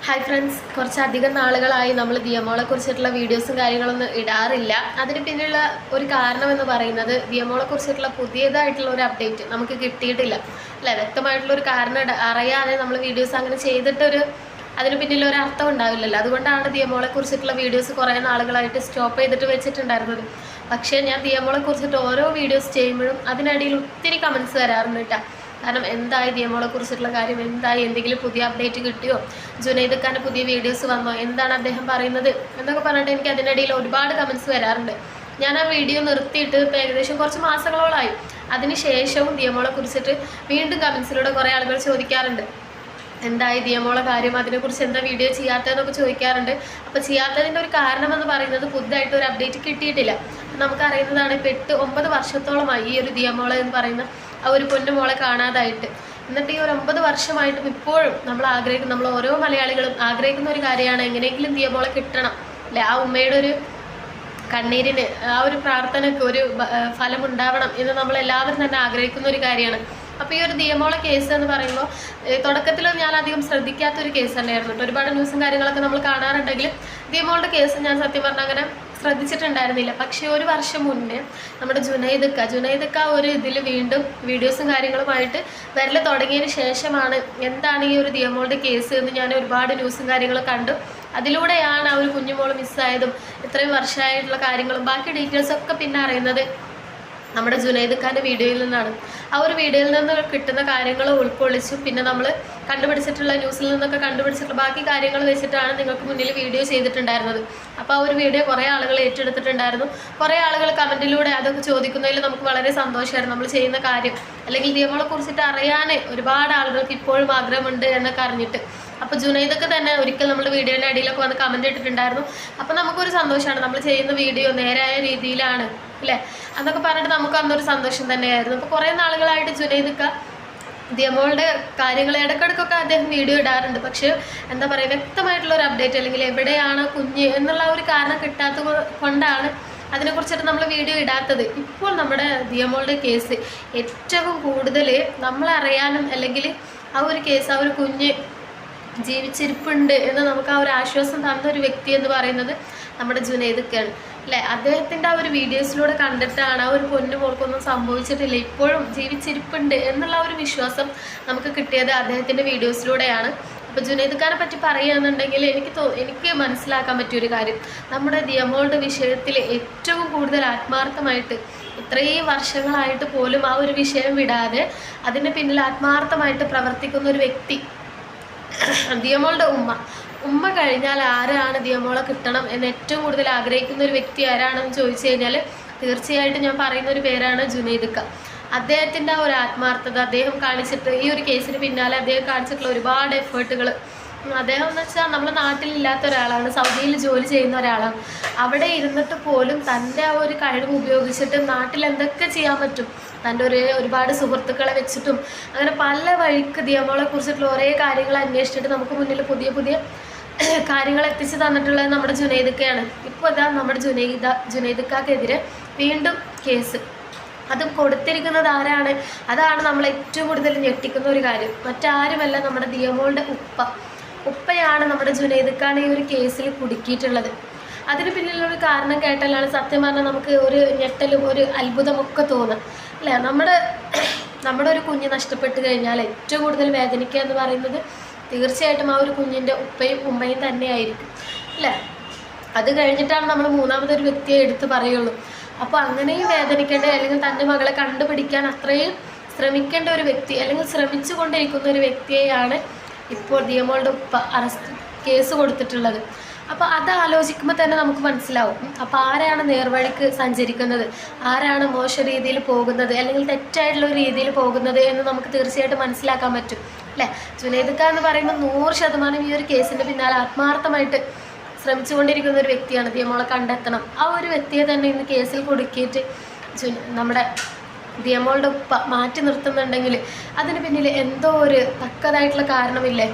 Hi friends, കുറച്ചധികം നാളുകളായി നമ്മൾ ദിയമോളെ കുറിച്ചിട്ടുള്ള വീഡിയോസും കാര്യങ്ങളൊന്നും ഇടാറില്ല. അതിന് പിന്നിലുള്ള ഒരു കാരണം എന്ന് പറയുന്നത് ദിയമോളെ കുറിച്ചിട്ടുള്ള പുതിയതായിട്ടുള്ള ഒരു അപ്ഡേറ്റ് നമുക്ക് കിട്ടിയിട്ടില്ല അല്ലേ. വ്യക്തമായിട്ടുള്ളൊരു കാരണം അറിയാതെ നമ്മൾ വീഡിയോസ് അങ്ങനെ ചെയ്തിട്ടൊരു അതിന് പിന്നിലൊരു അർത്ഥം ഉണ്ടാവില്ലല്ലോ. അതുകൊണ്ടാണ് ദിയമോളെ കുറിച്ചിട്ടുള്ള വീഡിയോസ് കുറേ നാളുകളായിട്ട് സ്റ്റോപ്പ് ചെയ്തിട്ട് വെച്ചിട്ടുണ്ടായിരുന്നത്. പക്ഷേ ഞാൻ ദിയമോളെ കുറിച്ചിട്ട് ഓരോ വീഡിയോസ് ചെയ്യുമ്പോഴും അതിനിടയിൽ ഒത്തിരി കമൻസ് വരാറുണ്ട് കേട്ടോ. കാരണം എന്തായി ദിയമോളെ കുറിച്ചിട്ടുള്ള കാര്യം, എന്തായി, എന്തെങ്കിലും പുതിയ അപ്ഡേറ്റ് കിട്ടിയോ, ജുനൈദ് ഖാൻ്റെ പുതിയ വീഡിയോസ് വന്നോ, എന്താണ് അദ്ദേഹം പറയുന്നത് എന്നൊക്കെ പറഞ്ഞിട്ട് എനിക്ക് അതിനിടയിൽ ഒരുപാട് കമൻസ് വരാറുണ്ട്. ഞാൻ ആ വീഡിയോ നിർത്തിയിട്ട് ഇപ്പോൾ ഏകദേശം കുറച്ച് മാസങ്ങളോളായി. അതിനുശേഷവും ദിയമോളെ കുറിച്ചിട്ട് വീണ്ടും കമൻസിലൂടെ കുറേ ആളുകൾ ചോദിക്കാറുണ്ട്, എന്തായി ദിയമോളെ കാര്യം, അതിനെക്കുറിച്ച് എന്താ വീഡിയോ ചെയ്യാത്തതെന്നൊക്കെ ചോദിക്കാറുണ്ട്. അപ്പോൾ ചെയ്യാത്തതിൻ്റെ ഒരു കാരണം എന്ന് പറയുന്നത് പുതുതായിട്ട് ഒരു അപ്ഡേറ്റ് കിട്ടിയിട്ടില്ല. നമുക്കറിയുന്നതാണ്, ഇപ്പോൾ 8-9 വർഷത്തോളമായി ഈ ഒരു ദിയമോളെ എന്ന് പറയുന്ന ആ ഒരു പൊന്നുമോളെ കാണാതായിട്ട്. എന്നിട്ട് ഈ ഒരു 9 വർഷമായിട്ടും ഇപ്പോഴും നമ്മൾ ഓരോ മലയാളികളും ആഗ്രഹിക്കുന്ന ഒരു കാര്യമാണ് എങ്ങനെയെങ്കിലും ദിയമോളെ കിട്ടണം അല്ലേ. ആ ഉമ്മയുടെ ഒരു കണ്ണീരിന്, ആ ഒരു പ്രാർത്ഥനയ്ക്ക് ഒരു ഫലം ഉണ്ടാവണം എന്ന് നമ്മളെല്ലാവരും തന്നെ ആഗ്രഹിക്കുന്ന ഒരു കാര്യമാണ്. അപ്പോൾ ഈ ഒരു ദിയമോളെ കേസ് എന്ന് പറയുമ്പോൾ തുടക്കത്തിൽ ഞാൻ അധികം ശ്രദ്ധിക്കാത്തൊരു കേസ് തന്നെയായിരുന്നു. ഒരുപാട് ന്യൂസും കാര്യങ്ങളൊക്കെ നമ്മൾ കാണാറുണ്ടെങ്കിലും ദിയമോളുടെ കേസ് ഞാൻ സത്യം പറഞ്ഞാൽ അങ്ങനെ ശ്രദ്ധിച്ചിട്ടുണ്ടായിരുന്നില്ല. പക്ഷേ ഒരു വർഷം മുന്നേ നമ്മുടെ ജുനൈദ് ഖാ ഒരു ഇതിൽ വീണ്ടും വീഡിയോസും കാര്യങ്ങളുമായിട്ട് വരൽ തുടങ്ങിയതിന് ശേഷമാണ് എന്താണ് ഈ ഒരു ദിയമോളുടെ കേസ് എന്ന് ഞാൻ ഒരുപാട് ന്യൂസും കാര്യങ്ങളും കണ്ടു. അതിലൂടെയാണ് ആ ഒരു കുഞ്ഞുമോൾ മിസ്സായതും ഇത്രയും വർഷമായിട്ടുള്ള കാര്യങ്ങളും ബാക്കി ഡീറ്റെയിൽസൊക്കെ പിന്നെ അറിയുന്നത് നമ്മുടെ ജുനൈദ് ഖാൻ്റെ വീഡിയോയിൽ നിന്നാണ്. ആ ഒരു വീഡിയോയിൽ നിന്ന് കിട്ടുന്ന കാര്യങ്ങൾ ഉൾക്കൊള്ളിച്ചു പിന്നെ നമ്മൾ കണ്ടുപിടിച്ചിട്ടുള്ള ന്യൂസിൽ നിന്നൊക്കെ കണ്ടുപിടിച്ചിട്ടുള്ള ബാക്കി കാര്യങ്ങൾ വെച്ചിട്ടാണ് നിങ്ങൾക്ക് മുന്നിൽ വീഡിയോ ചെയ്തിട്ടുണ്ടായിരുന്നത്. അപ്പോൾ ആ ഒരു വീഡിയോ കുറേ ആളുകൾ ഏറ്റെടുത്തിട്ടുണ്ടായിരുന്നു. കുറേ ആളുകൾ കമൻറ്റിലൂടെ അതൊക്കെ ചോദിക്കുന്നതിൽ നമുക്ക് വളരെ സന്തോഷമായിരുന്നു. നമ്മൾ ചെയ്യുന്ന കാര്യം അല്ലെങ്കിൽ ദിയമോളെ കുറിച്ചിട്ട് അറിയാൻ ഒരുപാട് ആളുകൾക്ക് ഇപ്പോഴും ആഗ്രഹമുണ്ട് എന്നൊക്കെ അറിഞ്ഞിട്ട്. അപ്പോൾ ജുനൈദൊക്കെ തന്നെ ഒരിക്കൽ നമ്മൾ വീഡിയോയുടെ അടിയിലൊക്കെ വന്ന് കമൻറ്റ് ഇട്ടിട്ടുണ്ടായിരുന്നു. അപ്പോൾ നമുക്കൊരു സന്തോഷമാണ്, നമ്മൾ ചെയ്യുന്ന വീഡിയോ നേരായ രീതിയിലാണ് അല്ലേ എന്നൊക്കെ പറഞ്ഞിട്ട് നമുക്ക് അന്നൊരു സന്തോഷം തന്നെയായിരുന്നു. അപ്പോൾ കുറേ നാളുകളായിട്ട് ജുനൈദ് ഖാ ദിയമോളുടെ കാര്യങ്ങൾ ഇടയ്ക്കിടയ്ക്കൊക്കെ അദ്ദേഹം വീഡിയോ ഇടാറുണ്ട്. പക്ഷേ എന്താ പറയുക, വ്യക്തമായിട്ടുള്ള ഒരു അപ്ഡേറ്റ് അല്ലെങ്കിൽ എവിടെയാണ് കുഞ്ഞ് എന്നുള്ള ഒരു കാരണം കിട്ടാത്തത് കൊണ്ടാണ് അതിനെക്കുറിച്ചിട്ട് നമ്മൾ വീഡിയോ ഇടാത്തത്. ഇപ്പോൾ നമ്മുടെ ദിയമോളുടെ കേസ് ഏറ്റവും കൂടുതൽ നമ്മളറിയാനും അല്ലെങ്കിൽ ആ ഒരു കേസ്, ആ ഒരു കുഞ്ഞ് ജീവിച്ചിരിപ്പുണ്ട് എന്ന് നമുക്ക് ആ ഒരു ആശ്വാസം തന്ന ഒരു വ്യക്തി എന്ന് പറയുന്നത് നമ്മുടെ ജുനൈദ് ഖാണ് അല്ലേ. അദ്ദേഹത്തിൻ്റെ ആ ഒരു വീഡിയോസിലൂടെ കണ്ടിട്ടാണ് ആ ഒരു പൊന്നുമോൾക്കൊന്നും സംഭവിച്ചിട്ടില്ല, ഇപ്പോഴും ജീവിച്ചിരിപ്പുണ്ട് എന്നുള്ള ഒരു വിശ്വാസം നമുക്ക് കിട്ടിയത് അദ്ദേഹത്തിൻ്റെ വീഡിയോസിലൂടെയാണ്. അപ്പോൾ ജുനൈദ് ഖാനെ പറ്റി പറയുകയാണെന്നുണ്ടെങ്കിൽ എനിക്ക് മനസ്സിലാക്കാൻ പറ്റിയൊരു കാര്യം, നമ്മുടെ ദിയമോളുടെ വിഷയത്തിൽ ഏറ്റവും കൂടുതൽ ആത്മാർത്ഥമായിട്ട് ഇത്രയും വർഷങ്ങളായിട്ട് പോലും ആ ഒരു വിഷയം വിടാതെ അതിന് പിന്നിൽ ആത്മാർത്ഥമായിട്ട് പ്രവർത്തിക്കുന്ന ഒരു വ്യക്തി ദിയമോളുടെ ഉമ്മ കഴിഞ്ഞാൽ ആരാണ് ദിയമോളെ കിട്ടണം എന്ന് ഏറ്റവും കൂടുതൽ ആഗ്രഹിക്കുന്ന ഒരു വ്യക്തി ആരാണെന്ന് ചോദിച്ചു കഴിഞ്ഞാൽ തീർച്ചയായിട്ടും ഞാൻ പറയുന്ന ഒരു പേരാണ് ജുനൈദ് ഖാ. അദ്ദേഹത്തിൻ്റെ ആ ഒരു ആത്മാർത്ഥത അദ്ദേഹം കാണിച്ചിട്ട് ഈ ഒരു കേസിന് പിന്നാലെ അദ്ദേഹം കാണിച്ചിട്ടുള്ള ഒരുപാട് എഫേർട്ടുകൾ, അദ്ദേഹം എന്ന് വെച്ചാൽ നമ്മുടെ നാട്ടിലില്ലാത്ത ഒരാളാണ്, സൗദിയിൽ ജോലി ചെയ്യുന്ന ഒരാളാണ്. അവിടെ ഇരുന്നിട്ട് പോലും തൻ്റെ ആ ഒരു കഴിവ് ഉപയോഗിച്ചിട്ട് നാട്ടിൽ എന്തൊക്കെ ചെയ്യാൻ പറ്റും, തൻ്റെ ഒരുപാട് സുഹൃത്തുക്കളെ വെച്ചിട്ടും അങ്ങനെ പല വഴിക്ക് ദിയമോളെ കുറിച്ചിട്ടുള്ള ഒരേ കാര്യങ്ങൾ അന്വേഷിച്ചിട്ട് നമുക്ക് മുന്നിൽ പുതിയ പുതിയ കാര്യങ്ങൾ എത്തിച്ച് തന്നിട്ടുള്ളത് നമ്മുടെ ജുനൈദ് ഖായാണ്. ഇപ്പോൾ ഇതാ നമ്മുടെ ജുനൈദ് ഖാക്കെതിരെ വീണ്ടും കേസ്, അതും കൊടുത്തിരിക്കുന്നത് ആരാണ്? അതാണ് നമ്മൾ ഏറ്റവും കൂടുതൽ ഞെട്ടിക്കുന്ന ഒരു കാര്യം. മറ്റാരുമല്ല, നമ്മുടെ ദിയമോളുടെ ഉപ്പയാണ് നമ്മുടെ ജുനൈദ് ഖാനെ ഈ ഒരു കേസിൽ കുടുക്കിയിട്ടുള്ളത്. അതിന് പിന്നിലൊരു കാരണം കേട്ടാലാണ് സത്യം പറഞ്ഞാൽ നമുക്ക് ഒരു ഞെട്ടലും ഒരു അത്ഭുതമൊക്കെ തോന്നുക അല്ലേ. നമ്മുടെ ഒരു കുഞ്ഞ് നഷ്ടപ്പെട്ട് കഴിഞ്ഞാൽ ഏറ്റവും കൂടുതൽ വേദനിക്കുക എന്ന് പറയുന്നത് തീർച്ചയായിട്ടും ആ ഒരു കുഞ്ഞിൻ്റെ ഉപ്പയും ഉമ്മയും തന്നെയായിരിക്കും അല്ലേ. അത് കഴിഞ്ഞിട്ടാണ് നമ്മൾ മൂന്നാമതൊരു വ്യക്തിയെ എടുത്ത് പറയുള്ളൂ. അപ്പോൾ അങ്ങനെയും വേദനിക്കേണ്ട അല്ലെങ്കിൽ തൻ്റെ മകളെ കണ്ടുപിടിക്കാൻ അത്രയും ശ്രമിക്കേണ്ട ഒരു വ്യക്തി അല്ലെങ്കിൽ ശ്രമിച്ചു കൊണ്ടിരിക്കുന്ന ഒരു വ്യക്തിയെയാണ് ഇപ്പോൾ ദിയമോളുടെ ഉപ്പ കേസ് കൊടുത്തിട്ടുള്ളത്. അപ്പോൾ അത് ആലോചിക്കുമ്പോൾ തന്നെ നമുക്ക് മനസ്സിലാവും, അപ്പോൾ ആരാണ് നേർവഴിക്ക് സഞ്ചരിക്കുന്നത്, ആരാണ് മോശം രീതിയിൽ പോകുന്നത് അല്ലെങ്കിൽ തെറ്റായിട്ടുള്ള ഒരു രീതിയിൽ പോകുന്നത് എന്ന് നമുക്ക് തീർച്ചയായിട്ടും മനസ്സിലാക്കാൻ പറ്റും അല്ലേ. ജുനൈദ് ഖാ എന്ന് പറയുമ്പോൾ 100% ഈ ഒരു കേസിൻ്റെ പിന്നാലെ ആത്മാർത്ഥമായിട്ട് ശ്രമിച്ചുകൊണ്ടിരിക്കുന്ന ഒരു വ്യക്തിയാണ്. ദിയമോളെ കണ്ടെത്തണം, ആ ഒരു വ്യക്തിയെ തന്നെ ഇന്ന് കേസിൽ കുടുക്കിയിട്ട് നമ്മുടെ ദിയമോളുടെ ഉപ്പ മാറ്റി നിർത്തുന്നുണ്ടെങ്കിൽ അതിന് പിന്നിൽ എന്തോ ഒരു തക്കതായിട്ടുള്ള കാരണമില്ലേ.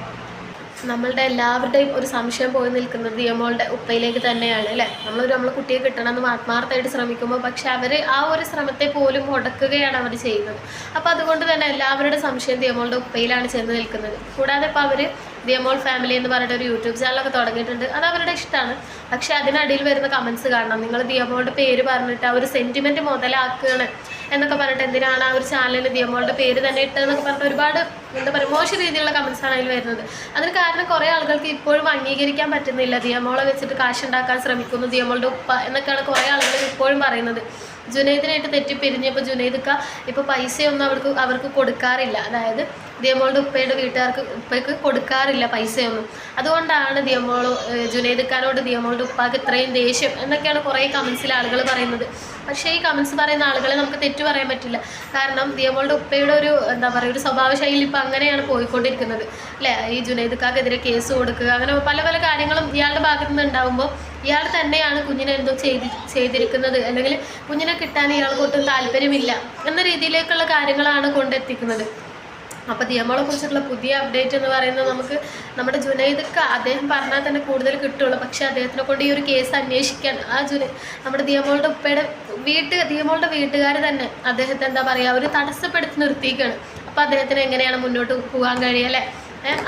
നമ്മളുടെ എല്ലാവരുടെയും ഒരു സംശയം പോയി നിൽക്കുന്നത് ദിയമോളുടെ ഉപ്പയിലേക്ക് തന്നെയാണ് അല്ലേ. നമ്മൾ കുട്ടിയെ കിട്ടണമെന്ന് ആത്മാർത്ഥമായിട്ട് ശ്രമിക്കുമ്പോൾ പക്ഷെ അവർ ആ ഒരു ശ്രമത്തെ പോലും മുടക്കുകയാണ് അവർ ചെയ്യുന്നത്. അപ്പോൾ അതുകൊണ്ട് തന്നെ എല്ലാവരുടെ സംശയം ദിയമോളുടെ ഉപ്പയിലാണ് ചെന്ന് നിൽക്കുന്നത്. കൂടാതെ ഇപ്പോൾ അവർ ദിയമോൾ ഫാമിലി എന്ന് പറഞ്ഞിട്ട് ഒരു യൂട്യൂബ് ചാനലൊക്കെ തുടങ്ങിയിട്ടുണ്ട്. അത് അവരുടെ ഇഷ്ടമാണ്. പക്ഷേ അതിനടിയിൽ വരുന്ന കമൻസ് കാണണം. നിങ്ങൾ ദിയമോളുടെ പേര് പറഞ്ഞിട്ട് ആ ഒരു സെൻറ്റിമെൻറ്റ് മുതലാക്കുകയാണ് എന്നൊക്കെ പറഞ്ഞിട്ട് എന്തിനാണ് ആ ഒരു ചാനലിൽ ദിയമോളുടെ പേര് തന്നെ ഇട്ടതെന്നൊക്കെ പറഞ്ഞിട്ട് ഒരുപാട് എന്താ പറയുക മോശം രീതിയിലുള്ള കമൻസാണ് അതിൽ വരുന്നത്. അതിന് കാരണം കുറേ ആളുകൾക്ക് ഇപ്പോഴും അംഗീകരിക്കാൻ പറ്റുന്നില്ല. ദിയമോളെ വെച്ചിട്ട് കാശുണ്ടാക്കാൻ ശ്രമിക്കുന്നു, ദിയമോളുടെ ഉപ്പ എന്നൊക്കെയാണ് കുറേ ആളുകൾ ഇപ്പോഴും പറയുന്നത്. ജുനൈദിനായിട്ട് തെറ്റിപ്പിരിഞ്ഞപ്പോൾ ജുനൈദക്ക ഇപ്പോൾ പൈസയൊന്നും അവർക്ക് കൊടുക്കാറില്ല. അതായത് ദിയമോളുടെ ഉപ്പയ്ക്ക് കൊടുക്കാറില്ല പൈസയൊന്നും. അതുകൊണ്ടാണ് ജുനൈദക്കാനോട് ദിയമോളുടെ ഉപ്പാക്ക് ഇത്രയും ദേഷ്യം എന്നൊക്കെയാണ് കുറേ കമൻസിൽ ആളുകൾ പറയുന്നത്. പക്ഷേ ഈ കമൻസ് പറയുന്ന ആളുകളെ നമുക്ക് തെറ്റു പറയാൻ പറ്റില്ല. കാരണം ദിയമോളുടെ ഉപ്പയുടെ ഒരു എന്താ പറയുക ഒരു സ്വഭാവ ശൈലി ഇപ്പോൾ അങ്ങനെയാണ് പോയിക്കൊണ്ടിരിക്കുന്നത് അല്ലേ. ഈ ജുനൈദക്കാക്കെതിരെ കേസ് കൊടുക്കുക, അങ്ങനെ പല പല കാര്യങ്ങളും ഇയാളുടെ ഭാഗത്തു നിന്ന് ഉണ്ടാകുമ്പോൾ ഇയാൾ തന്നെയാണ് കുഞ്ഞിനെ എന്തോ ചെയ്തിരിക്കുന്നത്, അല്ലെങ്കിൽ കുഞ്ഞിനെ കിട്ടാൻ ഇയാൾക്ക് ഒട്ടും താല്പര്യമില്ല എന്ന രീതിയിലേക്കുള്ള കാര്യങ്ങളാണ് കൊണ്ടെത്തിക്കുന്നത്. അപ്പോൾ ദിയമോളെ കുറിച്ചിട്ടുള്ള പുതിയ അപ്ഡേറ്റ് എന്ന് പറയുന്നത് നമുക്ക് നമ്മുടെ ജുനൈദക്ക അദ്ദേഹം പറഞ്ഞാൽ തന്നെ കൂടുതൽ കിട്ടുള്ളൂ. പക്ഷേ അദ്ദേഹത്തിനെ കൊണ്ട് ഈ ഒരു കേസ് അന്വേഷിക്കാൻ നമ്മുടെ ദിയമോളുടെ വീട്ടുകാർ തന്നെ അദ്ദേഹത്തെ എന്താ പറയുക ഒരു തടസ്സപ്പെടുത്തി നിർത്തിയിരിക്കുകയാണ്. അപ്പോൾ അദ്ദേഹത്തിന് എങ്ങനെയാണ് മുന്നോട്ട് പോകാൻ കഴിയല്ലേ?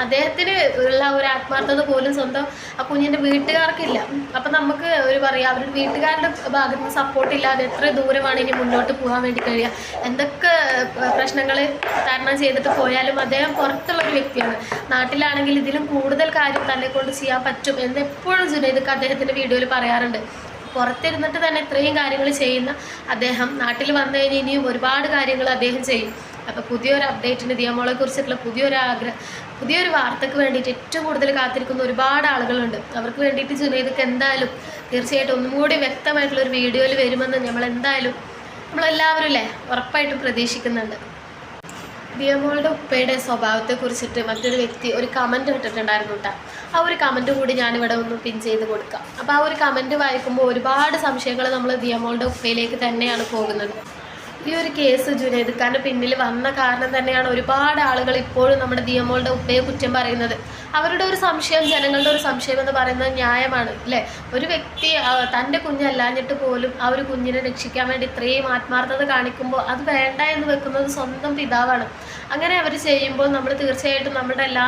അദ്ദേഹത്തിന് ഉള്ള ഒരു ആത്മാർത്ഥത പോലും സ്വന്തം ആ കുഞ്ഞിൻ്റെ വീട്ടുകാർക്കില്ല. അപ്പം നമുക്ക് ഒരു പറയാം അവരുടെ വീട്ടുകാരുടെ ഭാഗത്ത് നിന്ന് സപ്പോർട്ടില്ലാതെ എത്ര ദൂരമാണ് ഇനി മുന്നോട്ട് പോകാൻ വേണ്ടി കഴിയുക. എന്തൊക്കെ പ്രശ്നങ്ങൾ തരണം ചെയ്തിട്ട് പോയാലും അദ്ദേഹം പുറത്തുള്ളൊരു വ്യക്തിയാണ്. നാട്ടിലാണെങ്കിൽ ഇതിലും കൂടുതൽ കാര്യം തന്നെ കൊണ്ട് ചെയ്യാൻ പറ്റും എന്ന് എപ്പോഴും ജുനൈദക്ക അദ്ദേഹത്തിൻ്റെ വീഡിയോയിൽ പറയാറുണ്ട്. പുറത്തിരുന്നിട്ട് തന്നെ ഇത്രയും കാര്യങ്ങൾ ചെയ്യുന്ന അദ്ദേഹം നാട്ടിൽ വന്നു കഴിഞ്ഞാൽ ഇനിയും ഒരുപാട് കാര്യങ്ങൾ അദ്ദേഹം ചെയ്യും. അപ്പോൾ പുതിയൊരു അപ്ഡേറ്റിന് ദിയമോളെ കുറിച്ചിട്ടുള്ള പുതിയൊരു വാർത്തയ്ക്ക് വേണ്ടിയിട്ട് ഏറ്റവും കൂടുതൽ കാത്തിരിക്കുന്ന ഒരുപാട് ആളുകളുണ്ട്. അവർക്ക് വേണ്ടിയിട്ട് ജുനൈദക്ക എന്തായാലും തീർച്ചയായിട്ടും ഒന്നും കൂടി വ്യക്തമായിട്ടുള്ളൊരു വീഡിയോയിൽ വരുമെന്ന് നമ്മളെല്ലാവരും അല്ലേ ഉറപ്പായിട്ടും പ്രതീക്ഷിക്കുന്നുണ്ട്. ദിയമോളുടെ ഉപ്പയുടെ സ്വഭാവത്തെക്കുറിച്ചിട്ട് മറ്റൊരു വ്യക്തി ഒരു കമൻറ്റ് ഇട്ടിട്ടുണ്ടായിരുന്നു കേട്ടോ. ആ ഒരു കമൻറ്റ് കൂടി ഞാനിവിടെ ഒന്ന് പിൻ ചെയ്ത് കൊടുക്കാം. അപ്പോൾ ആ ഒരു കമൻറ്റ് വായിക്കുമ്പോൾ ഒരുപാട് സംശയങ്ങൾ നമ്മൾ ദിയമോളുടെ ഉപ്പയിലേക്ക് തന്നെയാണ് പോകുന്നത്. ഈ ഒരു കേസ് ജുനൈദക്കാൻ്റെ പിന്നിൽ വന്ന കാരണം തന്നെയാണ് ഒരുപാട് ആളുകൾ ഇപ്പോഴും നമ്മുടെ ദിയമോളുടെ ഉപ്പയെ കുറ്റം പറയുന്നത്. അവരുടെ ഒരു സംശയം, ജനങ്ങളുടെ ഒരു സംശയം എന്ന് പറയുന്നത് ന്യായമാണ് അല്ലേ. ഒരു വ്യക്തി തൻ്റെ കുഞ്ഞല്ലാഞ്ഞിട്ട് പോലും ആ ഒരു കുഞ്ഞിനെ രക്ഷിക്കാൻ വേണ്ടി ഇത്രയും ആത്മാർത്ഥത കാണിക്കുമ്പോൾ അത് വേണ്ട എന്ന് വെക്കുന്നത് സ്വന്തം പിതാവാണ്. അങ്ങനെ അവർ ചെയ്യുമ്പോൾ നമ്മൾ തീർച്ചയായിട്ടും നമ്മുടെ എല്ലാ